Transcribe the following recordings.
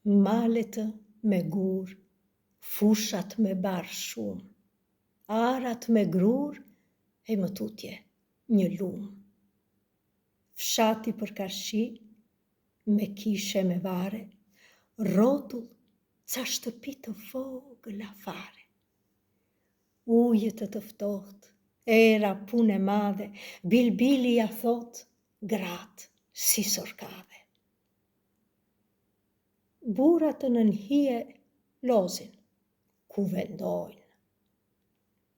malet me gur, fushat me barë shumë, arat me grur e më tutje një lumë. Fshati për karshi, me kishe me vare, rotull ca shtëpi të vogëla fare. Ujet të ftoht, era pune madhe, bilbili ja thot, gratë si sorkave. Burat të nënhije lozin, ku vendojnë.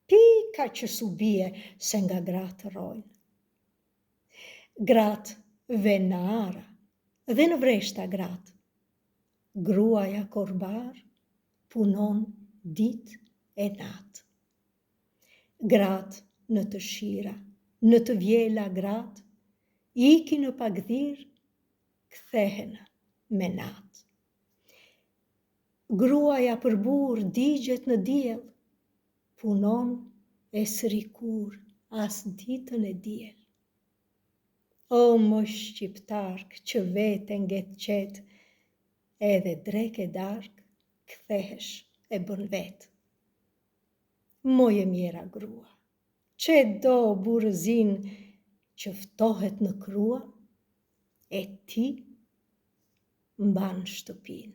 Pika që subie se nga gratë rojnë. Gratë ven në ara dhe në vreshta gratë. Gruaja korbar punon dit e natë. Gratë në të shira, në të vjela gratë, iki në pagdhir, kthehen me natë. Gruaja për bur digjet në diell, punon e srikur as ditën e diell. O më shqiptark që vete nget qetë, edhe drek e dark, kthehesh e bën vetë. Moje mjera grua, që do burëzin që ftohet në krua, e ti mban shtëpin.